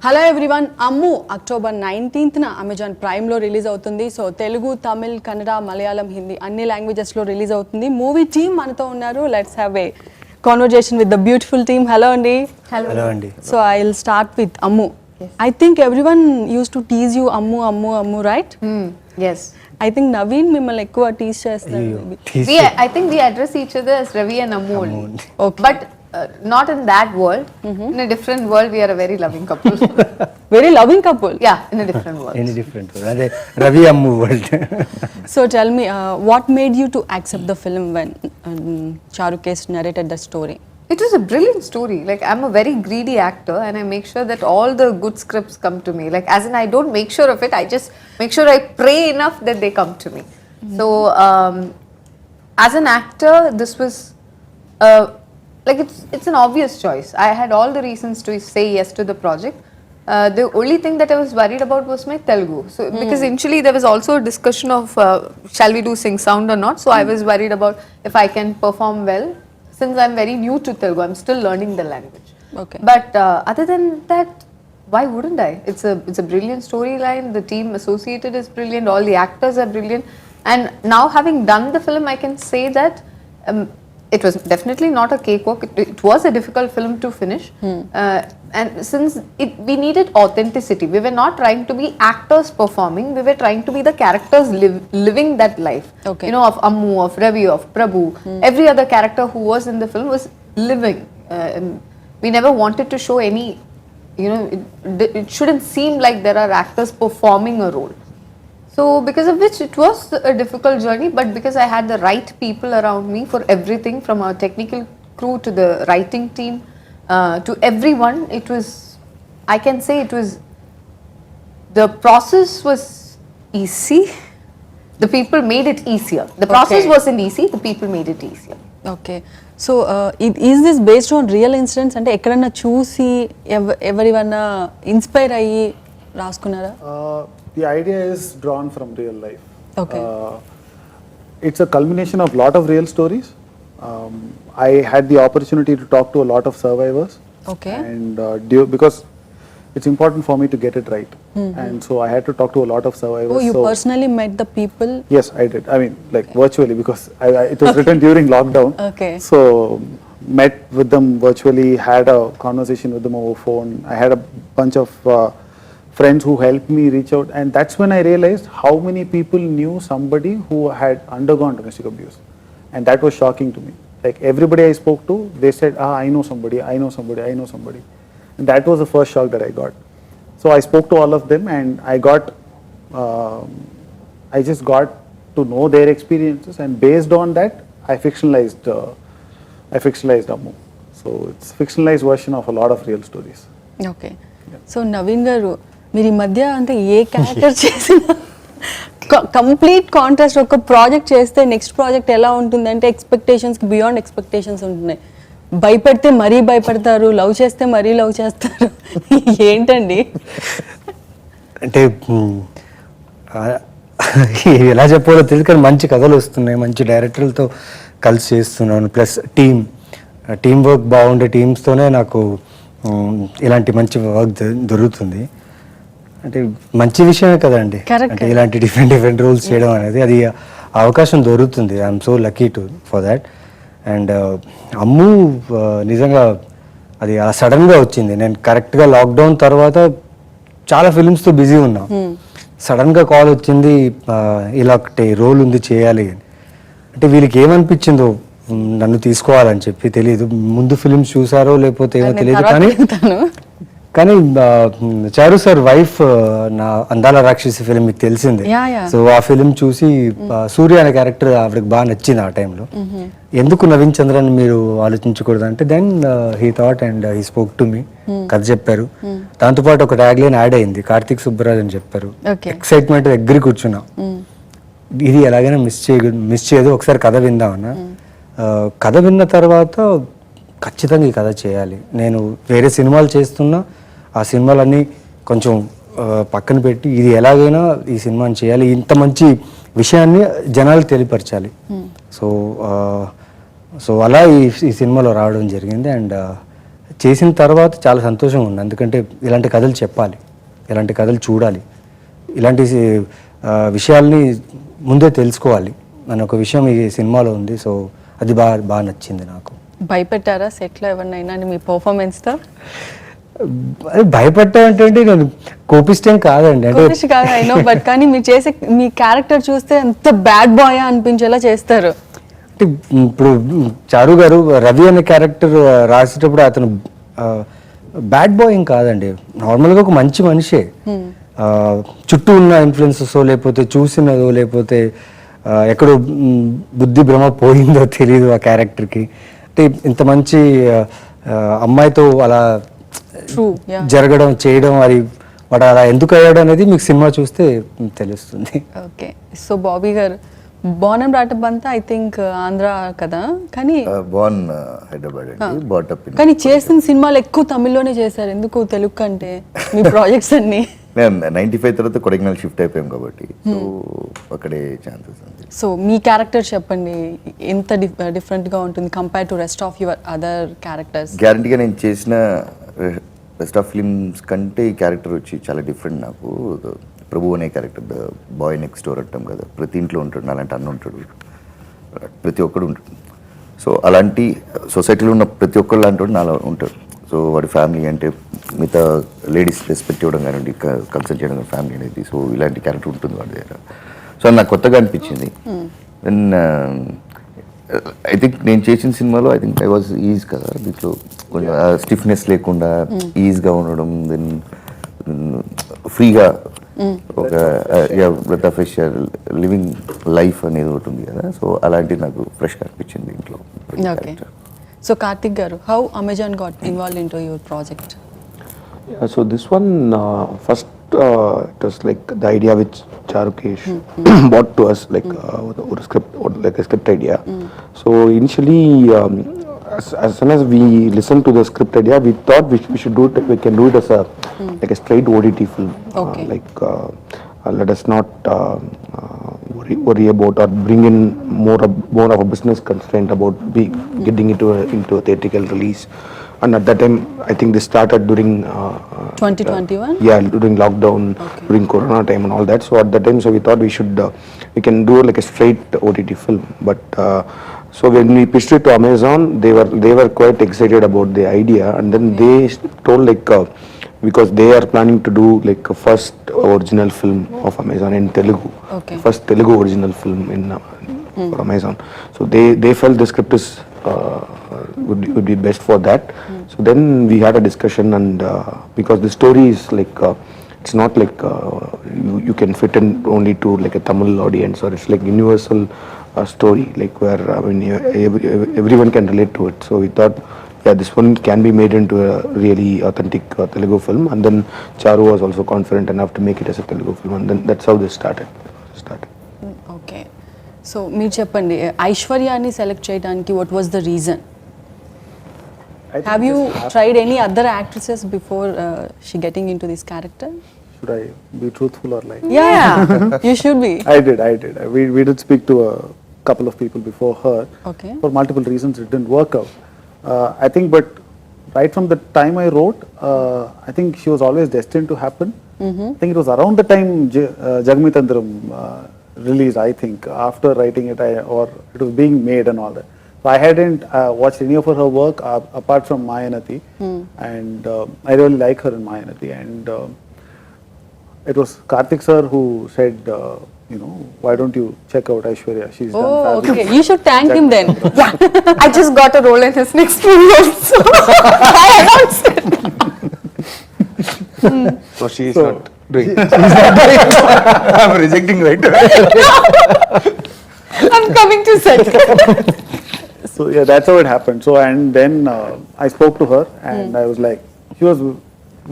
Hello everyone, అమ్ము October 19th Amazon ప్రైమ్లో release అవుతుంది. So Telugu, Tamil, Kannada, Malayalam, Hindi అన్ని లాంగ్వేజెస్లో release అవుతుంది. మూవీ టీమ్ మనతో ఉన్నారు. Let's have a conversation with the beautiful team. Hello అండి. Hello అండి. So I will start with Ammu. I think everyone used to tease you Ammu, right? Yes. I think Naveen mimmalni ekkuva tease chestharu. I think we address each other as Ravi and Ammu only. Okay. But not in that world. In a different world, we are a very loving couple. Very loving couple. Yeah, in a different world. In a different world. Ade Ravi Ammu world. So tell me, what made you to accept the film when Charukes narrated the story? It was a brilliant story. Like, I'm a very greedy actor and I make sure that all the good scripts come to me. Like, as in, I don't make sure of it, I just make sure I pray enough that they come to me. So, as an actor, this was, like, it's an obvious choice. I had all the reasons to say yes to the project. The only thing that I was worried about was my Telugu. So, because initially there was also a discussion of, shall we do sing sound or not? So, I was worried about if I can perform well. Since I'm very new to Telugu, I'm still learning the language. Okay. But other than that, why wouldn't I? It's a brilliant storyline. The team associated is brilliant. All the actors are brilliant. And now, having done the film, I can say that it was definitely not a cakewalk. It was a difficult film to finish. And since we needed authenticity, we were not trying to be actors performing. We were trying to be the characters living that life. Okay. You know, of Ammu, of Ravi, of Prabhu. Every other character who was in the film was living. We never wanted to show any, you know, it shouldn't seem like there are actors performing a role. So because of which it was a difficult journey, but because I had the right people around me for everything, from our technical crew to the writing team, to everyone, it was, I can say it was, the process was easy. The people made it easier. The process wasn't easy, the people made it easier. Okay. So, is this based on real incidents? అంటే ఎక్కడన్నా చూసి ఎవరివన్నా inspire అయ్యి రాసుకున్నారా? The idea is drawn from real life. Okay. It's a culmination of lot of real stories. I had the opportunity to talk to a lot of survivors. Okay. And because it's important for me to get it right. And so I had to talk to a lot of survivors. Oh, you personally met the people? Yes, I did. I mean, like virtually, because it was written during lockdown. Okay. So met with them virtually, had a conversation with them over phone. I had a bunch of friends who helped me reach out, and that's when I realized how many people knew somebody who had undergone domestic abuse, and that was shocking to me. Like, everybody I spoke to, they said, I know somebody, I know somebody, I know somebody. And that was the first shock that I got. So I spoke to all of them, and I just got to know their experiences, and based on that, I fictionalized Ammu. So it's a fictionalized version of a lot of real stories. Okay. So Naveen garu, మీరు ఈ మధ్య అంటే ఏ character చేసినా complete contrast. ఒక project చేస్తే next project ఎలా ఉంటుందంటే ఎక్స్పెక్టేషన్స్కి beyond expectations ఉంటున్నాయి. భయపడితే మరీ భయపడతారు, లవ్ చేస్తే మరీ లవ్ చేస్తారు. ఏంటండి అంటే ఎలా చెప్పాలో తెలియదు, కానీ మంచి కథలు వస్తున్నాయి, మంచి డైరెక్టర్లతో కలిసి చేస్తున్నాను. ప్లస్ టీమ్ వర్క్ బాగుండే టీమ్స్తోనే నాకు ఇలాంటి మంచి వర్క్ దొరుకుతుంది. అంటే మంచి విషయమే కదండి. అంటే ఇలాంటి డిఫరెంట్ రోల్స్ చేయడం అనేది, అది అవకాశం దొరుకుతుంది. I'm so lucky for that. And Ammu నిజంగా అది సడన్గా వచ్చింది. నేను కరెక్ట్గా లాక్డౌన్ తర్వాత చాలా ఫిల్మ్స్తో బిజీ ఉన్నా. సడన్గా కాల్ వచ్చింది, ఇలా ఒకటి రోల్ ఉంది చేయాలి అని. అంటే వీళ్ళకి ఏమనిపించిందో నన్ను తీసుకోవాలని చెప్పి తెలియదు. ముందు ఫిల్మ్స్ చూసారో లేకపోతే ఏమో తెలియదు, కానీ చారు సార్ వైఫ్ నా అందాల రాక్షసి ఫిలిం మీకు తెలిసిందే. సో ఆ ఫిలిం చూసి సూర్య అనే క్యారెక్టర్ ఆవిడకి బాగా నచ్చింది ఆ టైంలో. ఎందుకు నవీన్ చంద్రని మీరు ఆలోచించకూడదు అంటే, then he thought and he spoke to me. కథ చెప్పారు, దాంతోపాటు ఒక ట్యాగ్ లైన్ యాడ్ అయింది, కార్తీక్ సుబ్బరాజ్ అని చెప్పారు. ఎక్సైట్మెంట్ దగ్గర కూర్చున్నా, ఇది ఎలాగైనా మిస్ చేయదు, ఒకసారి కథ విందామన్నా. కథ విన్న తర్వాత ఖచ్చితంగా ఈ కథ చేయాలి. నేను వేరే సినిమాలు చేస్తున్నా, ఆ సినిమాలన్నీ కొంచెం పక్కన పెట్టి ఇది ఎలాగైనా ఈ సినిమాని చేయాలి, ఇంత మంచి విషయాన్ని జనాలకు తెలియపరచాలి. సో అలా ఈ సినిమాలో రావడం జరిగింది. అండ్ చేసిన తర్వాత చాలా సంతోషంగా ఉంది. ఎందుకంటే ఇలాంటి కథలు చెప్పాలి, ఇలాంటి కథలు చూడాలి, ఇలాంటి విషయాల్ని ముందే తెలుసుకోవాలి అనే ఒక విషయం ఈ సినిమాలో ఉంది. సో అది బాగా నచ్చింది నాకు. భయపెట్టారా సెట్లో ఎవరినైనా మీ పర్ఫార్మెన్స్తో? అది భయపడటం అంటే నేను కోపిష్టం కాదండి, అంటే కాదు అయినో, బట్ కానీ మీరు చేసే మీ క్యారెక్టర్ చూస్తే ఎంత బ్యాడ్ బాయ్ అనిపించేలా చేస్తారు. అంటే ఇప్పుడు చారు గారు రవి అనే క్యారెక్టర్ రాసేటప్పుడు అతను బ్యాడ్ బాయ్ ఏం కాదండి, నార్మల్గా ఒక మంచి మనిషే. చుట్టూ ఉన్న ఇన్ఫ్లుయెన్సెస్ లేకపోతే చూసినదో లేకపోతే ఎక్కడో బుద్ధి భ్రమ పోయిందో తెలియదు ఆ క్యారెక్టర్కి. అంటే ఇంత మంచి అమ్మాయితో అలా జరగడం చేయడం, అది వాడు అలా ఎందుకు అయ్యాడు అనేది మీకు సినిమా చూస్తే తెలుస్తుంది. ఓకే, సో బాబీ గారు బోర్న్ అండ్ బ్రాటప్ అంతా ఐ థింక్ ఆంధ్ర కదా, కానీ బోర్న్ హైదరాబాద్ అండి, బాటప్ కానీ చేసిన సినిమాలు ఎక్కువ తమిళ్లోనే చేశారు, ఎందుకు తెలుగు కంటే మీ ప్రాజెక్ట్స్ అన్ని? నేను 95 తర్వాత కొడైకెనాల్ షిఫ్ట్ అయిపోయాం కాబట్టి సో అక్కడే ఛాన్సెస్ ఉంది. సో మీ క్యారెక్టర్ చెప్పండి, ఎంత డిఫరెంట్గా ఉంటుంది compare to rest of your other characters? గ్యారంటీగా నేను చేసిన రెస్ట్ ఆఫ్ ఫిల్మ్స్ కంటే ఈ క్యారెక్టర్ వచ్చి చాలా డిఫరెంట్. నాకు ప్రభు అనే character, the boy next door అంటాం కదా, ప్రతి ఇంట్లో ఉంటాడు, అలాంటి అన్న ఉంటాడు, ప్రతి ఒక్కడు ఉంటాడు. సో అలాంటి సొసైటీలో ఉన్న ప్రతి ఒక్కరు లాంటి వాడు నాలో ఉంటాడు. సో వాడి ఫ్యామిలీ అంటే మిగతా లేడీస్ రెస్పెక్ట్ ఇవ్వడం కానివ్వండి, కన్సల్ట్ చేయడం ఫ్యామిలీ అనేది, సో ఇలాంటి క్యారెక్టర్ ఉంటుంది వాడి దగ్గర. సో అది నాకు కొత్తగా అనిపించింది. దెన్ ఐ థింక్ నేను చేసిన సినిమాలో I think I was is కదా, దీంట్లో కొంచెం స్టిఫ్నెస్ లేకుండా ఈజ్గా ఉండడం, దెన్ ఫ్రీగా ఒక breath of fresh air living life అనేది ఒకటి ఉంది కదా, సో అలాంటిది నాకు ఫ్రెష్గా అనిపించింది దీంట్లో. ఓకే, సో కార్తిక్ గారు, how Amazon got involved into your project? Yeah, so this one first it was like the idea which Charukesh brought to us, like or a script, or like a script idea. So initially, as soon as we listened to the script idea, we thought we should do it. We can do it as a like a straight OTT film. Okay. Let us not worry about or bring in more of a business constraint about getting into a theatrical release. And at that time, I think this started during 2021. Yeah, during lockdown, during Corona time and all that. So at that time, so we thought we can do like a straight OTT film. But so when we pitched it to Amazon, they were quite excited about the idea, and then they told because they are planning to do like a first original film of Amazon in Telugu. Okay. First Telugu original film in for Amazon. So they felt the script is would be best for that. So then we had a discussion, and because the story is like it's not like you can fit in only to like a Tamil audience, or it's like universal story, like where I mean everyone can relate to it. So we thought, yeah, this one can be made into a really authentic Telugu film, and then Charu was also confident enough to make it as a Telugu film, and then that's how this started. Okay, so మీరు చెప్పండి, ఐశ్వర్యాని select చేయడానికి what was the reason? Have you tried any other actresses before she getting in to this character? Should I be truthful or like? Yeah, you should be. I did. We did speak to a couple of people before her. Okay. For multiple reasons, it didn't work out. I think, but right from the time I wrote, I think she was always destined to happen. I think it was around the time Jagmitandram released, I think, after writing it, or it was being made and all that. So I hadn't watched any of her work apart from Mayanati, and I really like her in Mayanati. And it was Karthik sir who said, why don't you check out Aishwarya? She's done fabulous. Okay, you should thank him then. Yeah, I just got a role in his next movie also. I announced it. So she is not doing. I'm rejecting right. I'm coming to set. So yeah, that's how it happened. So and then I spoke to her, and I was like, she was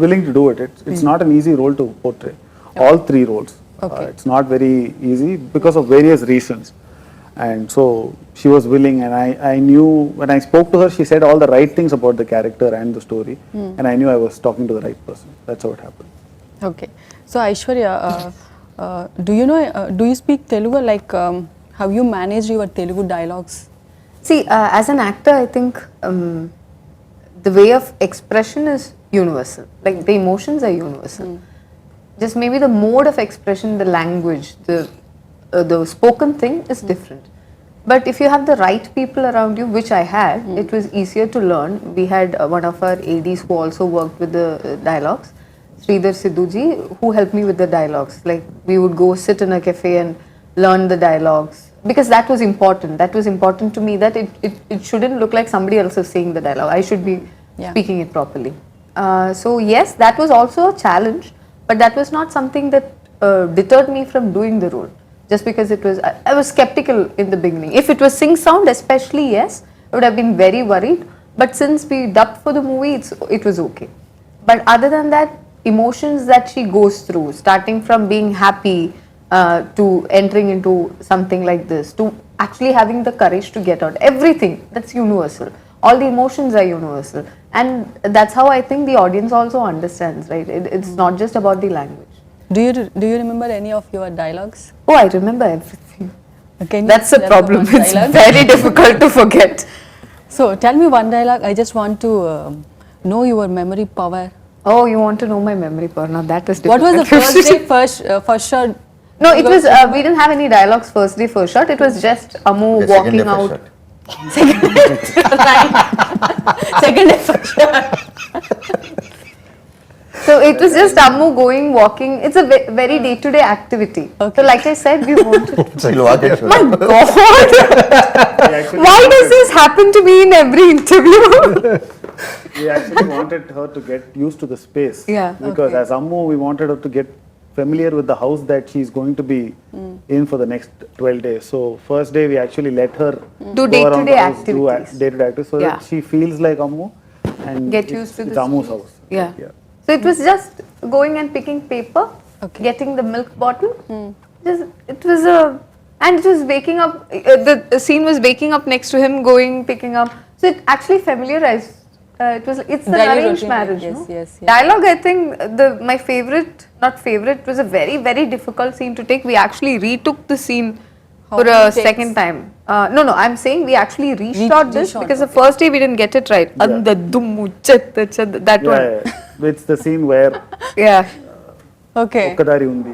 willing to do it. It's not an easy role to portray. All three roles. Okay. It's not very easy because of various reasons. And so she was willing, and I knew when I spoke to her, she said all the right things about the character and the story, and I knew I was talking to the right person. That's how it happened. Okay, so Aishwarya, do you speak Telugu? Like, have you managed your Telugu dialogues? See, as an actor, I think the way of expression is universal. Like the emotions are universal. Just maybe the mode of expression, the language, the spoken thing is different. But if you have the right people around you, which I had, it was easier to learn. We had one of our ADs who also worked with the dialogues, Sridhar Sidhuji, who helped me with the dialogues. Like we would go sit in a cafe and learn the dialogues, because that was important. That was important to me, that it shouldn't look like somebody else is saying the dialogue. I should be speaking it properly. So yes, that was also a challenge, but that was not something that deterred me from doing the role. Just because it was, I was skeptical in the beginning. If it was sing sound especially, yes, I would have been very worried. But since we dubbed for the movie, it was okay. But other than that, emotions that she goes through, starting from being happy to entering into something like this, to actually having the courage to get out, everything, that's universal. All the emotions are universal. And that's how I think the audience also understands, right? It's not just about the language. Do you remember any of your dialogues? Oh, I remember everything. Can you That's the tell problem. one It's dialogue? very difficult to forget. So tell me one dialogue. I just want to know your memory power. Oh, you want to know my memory power? Now that is What difficult. was the first day, first shot? No, it was, we didn't have any dialogues first day, first shot. It was just Ammu The second walking day first out. shot. Second day first shot. So it was just Ammu going, walking. It's a very day-to-day activity. Okay. So like I said, we wanted. She'll walk and show. My God! Why does this happen to me in every interview? We actually wanted her to get used to the space. Yeah, Because okay. as Ammu, we wanted her to get familiar with the house that she's going to be in for the next 12 days. So first day, we actually let her Do go around the day-to-day house, do activities. day-to-day activities, so Yeah. that she feels like Ammu and Get it's- used to it's the Ammu's space. house. Yeah. So it was just going and picking paper, Okay. getting the milk bottle. It was and it was waking up. The scene was waking up next to him, going, picking up. So it actually familiarized. It's the Daily arranged routine, marriage. yes, No? yes, yes. Dialogue, I think my favorite, not favorite, was a very very difficult scene to take. We actually retook the scene How for a many takes? second time. No, I'm saying we actually reshot this reshot, because the okay. first day we didn't get it right. Anda dummu chatta chatta, that Yeah, one. yeah. It's the scene where Yeah. Okay. Okkadari undi.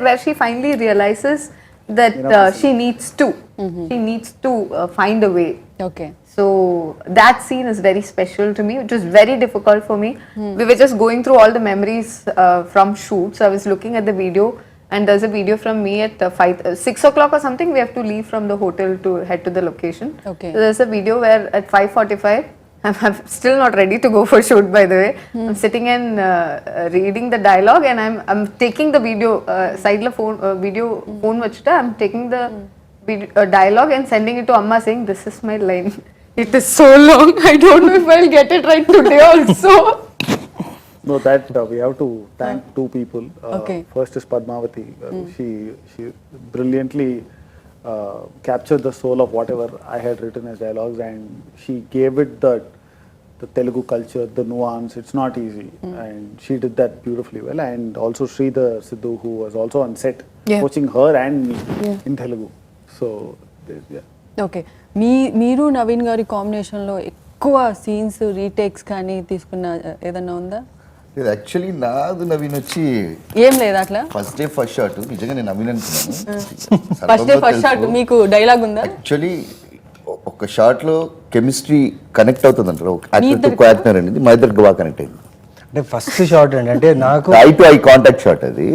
Where she finally realizes that she needs to. She needs to find a way. Okay. So that scene is very special to me. It was very difficult for me. We were just going through all the memories from shoots. I was looking at the video, and there's a video from me at 6 o'clock or something. We have to leave from the hotel to head to the location. Okay. So there's a video where at 5:45, I'm still not ready to go for shoot, by the way. I'm sitting and reading the dialogue, and I'm taking the video side la phone video phone vachita. I'm taking the dialogue and sending it to Amma, saying, "This is my line. It is so long. I don't know if I'll get it right today also." No, that we have to thank two people. Okay. First is Padmavati. She brilliantly captured the soul of whatever I had written as dialogues, and she gave it the Telugu culture, the nuance. It's not easy, and she did that beautifully well. And also Sridhar Sidhu, who was also on set, Yeah. coaching her and me in Telugu. So, yeah. Okay మీరు నవీన్ గారి కాంబినేషన్లో ఎక్కువ scenes retakes కానీ తీసుకున్న ఏదన్నా ఉందా? ఇది actually నాది నవీన్ వచ్చి ఏం లేదా అట్లా? ఫస్ట్ డే ఫస్ట్ షాట్ నిజంగా నేను నవీన్ అనుకున్నాను. ఫస్ట్ డే ఫస్ట్ షాట్ మీకు డైలాగ్ ఉందా? యాక్చువల్లీ ఒక షాట్ లో కెమిస్ట్రీ కనెక్ట్ అవుతుంది అంటారు. యాక్టర్ టు ఇద్దరికి? కో యాక్టర్ అనేది మా ఇద్దరికి బాగా కనెక్ట్ అయింది. అంటే ఫస్ట్ షాట్ అండి, అంటే నాకు eye to eye contact shot అది.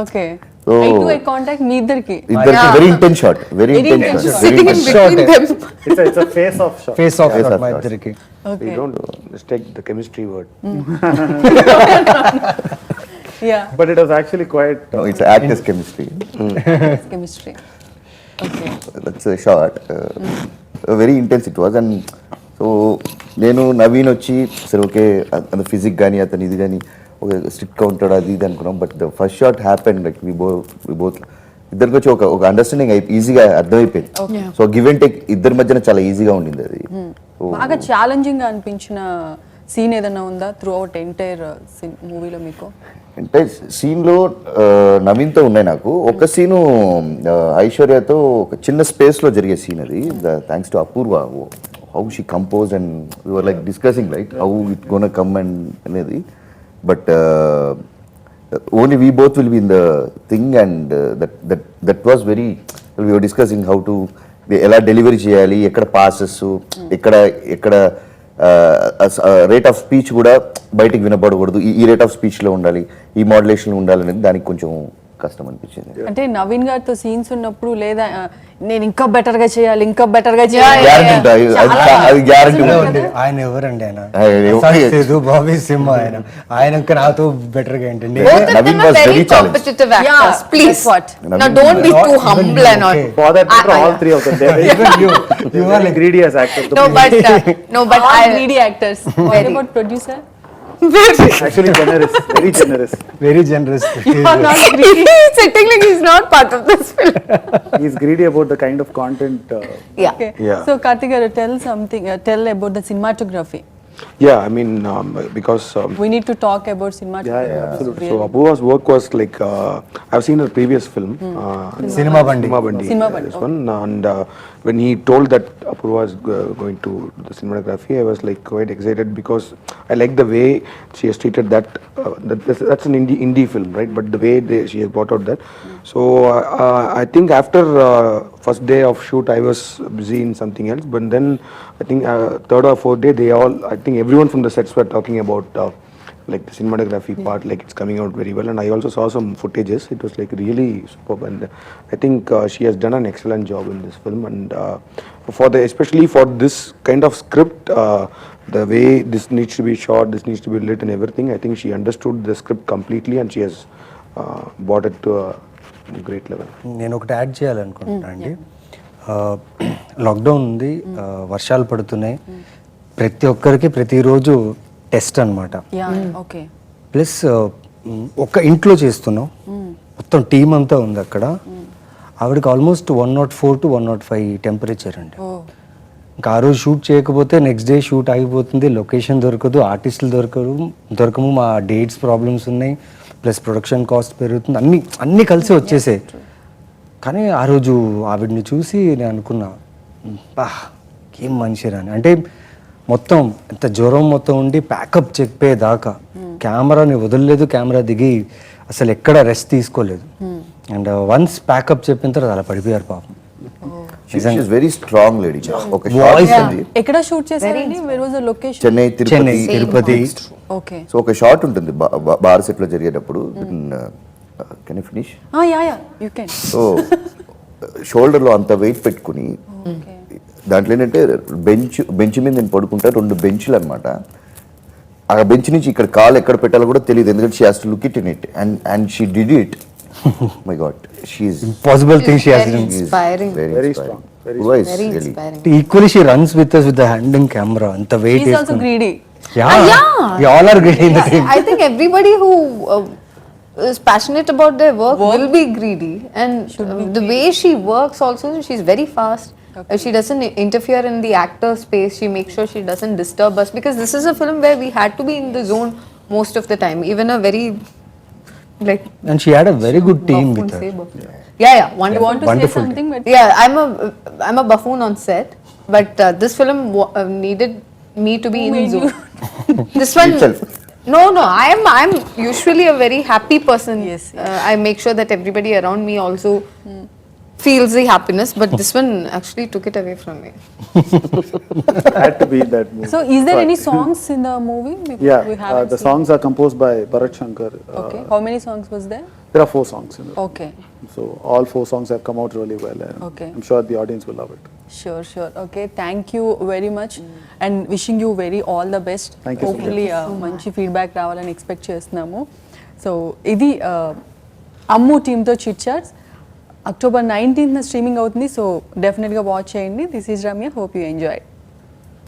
Okay. So, eye to eye contact మీ ఇద్దరికి. ఇద్దరికి very intense shot, very Very intense intense shot, shot. Very Sitting in intense shot. between them. It's a face off shot. Face off Face shot off మా shot. ఇద్దరికి. Okay. We don't mistake the chemistry word. Yeah. But it was actually quite. It's actors chemistry. Chemistry. Okay. That's short very intense it was. And so నేను నవీన్ వచ్చి సరే okay అంత physique కానీ అతను ఇది కానీ ఒక స్ట్రిక్ట్గా ఉంటాడు అది ఇది అనుకున్నాం. But the first shot happen like we both ఇద్దరికి వచ్చి ఒక అండర్స్టాండింగ్ ఈజీగా అర్థమైపోయింది. సో గివ్ అండ్ టేక్ ఇద్దరి మధ్యన చాలా ఈజీగా ఉండింది అది. బాగా ఛాలెంజింగ్ గా అనిపించిన సీన్ ఏదైనా ఉందా త్రూ అవుట్ ఎంటైర్ మూవీలో మీకు? అంటే సీన్లో నవీన్తో ఉన్నాయి నాకు. ఒక సీను ఐశ్వర్యతో ఒక చిన్న స్పేస్లో జరిగే సీన్ అది. Thanks to Apoorva how she composed, and we were like discussing like how it gonna come and అనేది, but only we both will be in the thing, and that was very, we were discussing how to ఎలా delivery చేయాలి, ఎక్కడ passes, ఎక్కడ rate of speech కూడా బయటికి వినపడకూడదు, ఈ rate of స్పీచ్లో ఉండాలి, ఈ మోడ్యులేషన్లో ఉండాలి అనేది దానికి కొంచెం కష్టం అనిపించింది. అంటే నవీన్ గారితో సీన్స్ ఉన్నప్పుడు లేదా నేను ఇంకా బెటర్ గా చేయాలి, ఇంకా బెటర్ గా చేయాలి, అది గ్యారంటీ. ఆయన ఎవరండి? బాబీ సింహ ఆయన ఇంకా నాతో బెటర్ గా ఏంటండి. Naveen was very competitive actors. Please, now don't be too humble and all. For that matter, all three of them, they were like greedy as actors. No, but all I greedy actors. What about producer? Actually generous, very generous. Very generous. You are not greedy. he's sitting like he's not part of this film. He's greedy about the kind of content. Yeah. Okay. Yeah. So Karthik garu, tell about the cinematography. Yeah, I mean, because We need to talk about cinematography. Yeah, absolutely. so Apuva's work was like, I've seen her previous film, Cinema Bandi. Cinema Bandi, this one, and when he told that Apurva is going to the cinematography, I was like quite excited because I like the way she has treated that. That's an indie film, right? But the way she has brought out that. So I think after first day of shoot, I was busy in something else. But then I think third or fourth day, I think everyone from the sets were talking about like the cinematography part, like it's coming out very well. And I also saw some footages. It was like really superb, and I think she has done an excellent job in this film. And especially for this kind of script, the way this needs to be shot, this needs to be lit and everything, I think she understood the script completely, and she has brought it to a great level. నేను ఒకటి add చేయాలనుకుంటున్నా అండి. Lockdown ఉంది, వర్షాలు పడుతున్నాయి, ప్రతి ఒక్కరికి ప్రతిరోజు టెస్ట్ అనమాట. Yeah, okay. ప్లస్ ఒక్క ఇంట్లో చేస్తున్నాం, మొత్తం టీం అంతా ఉంది అక్కడ. ఆవిడకి ఆల్మోస్ట్ 104 to 105 టెంపరేచర్ అండి. ఇంకా ఆ రోజు షూట్ చేయకపోతే నెక్స్ట్ డే షూట్ ఆగిపోతుంది, లొకేషన్ దొరకదు, ఆర్టిస్టులు దొరకము, మా డేట్స్ ప్రాబ్లమ్స్ ఉన్నాయి, ప్లస్ ప్రొడక్షన్ కాస్ట్ పెరుగుతుంది, అన్నీ కలిసి వచ్చేసాయి. కానీ ఆ రోజు ఆవిడని చూసి నేను అనుకున్నా, బా ఏం మనిషిరా అని. అంటే మొత్తం ఎంత జ్వరం మొత్తం ఉండి ప్యాకప్ చెప్పేదాకా కెమెరాని వదలలేదు, కెమెరా దిగి అసలు ఎక్కడ రెస్ట్ తీసుకోలేదు. అండ్ వన్స్ ప్యాకప్ చెప్పిన తర్వాత అలా పడిపోయారు పాపం. She's very strong lady. ఒక Voice షాట్ ఉంది, ఎక్కడ షూట్ చేశారండి? Where was the location? Chennai, Tirupati. Okay. So ఒక షాట్ ఉంటుంది బార్ సెట్ లో జరిగేటప్పుడు. Can you finish? Yeah, you can. So shoulder లో అంత వెయిట్ పెట్టుకుని, దాంట్లో ఏంటంటే బెంచ్ మీద నేను పడుకుంటా, 2 బెంచ్లు అనమాట. ఆ బెంచ్ నుంచి ఇక్కడ కాలు ఎక్కడ పెట్టాలో కూడా తెలియదు, ఎందుకంటే she has to look it in it, and she did it. My God, she is Impossible thing she has Very done. inspiring. Very strong. Very Very inspiring. Equally she runs with us with the hand in camera. అంత weight He's also greedy. Yeah. We all are greedy in the team. I think everybody who is passionate about their work will be greedy, and the way she works also, she's very fast. She doesn't interfere in the actor space. She makes sure she doesn't disturb us, because this is a film where we had to be in the zone most of the time. Even a very like, And she had a very good team with her. yeah, You wonderful. want to Wonderful say something? But Yeah, I'm a buffoon on set, but this film needed me to be Who in made zone. This one, Itself. no, I'm usually a very happy person. Yes. I make sure that everybody around me also feels the happiness, but this one actually took it away from me. Had to be in that movie. so is there any songs in the movie? Yeah, We haven't the seen. songs are composed by Bharat Shankar. Okay. How many songs was there? There are 4 songs in it. Okay. So all 4 songs have come out really well, and Okay. I'm sure the audience will love it. Sure. Okay. Thank you very much, and wishing you very all the best. Thank you so Hopefully, మంచి feedback రావాలని expect చేస్తున్నాము. So ఇది అమ్ము టీమ్తో chit chats. October 19th streaming అవుతుంది. So డెఫినెట్గా watch చేయండి. This is Ramya. Hope you enjoy.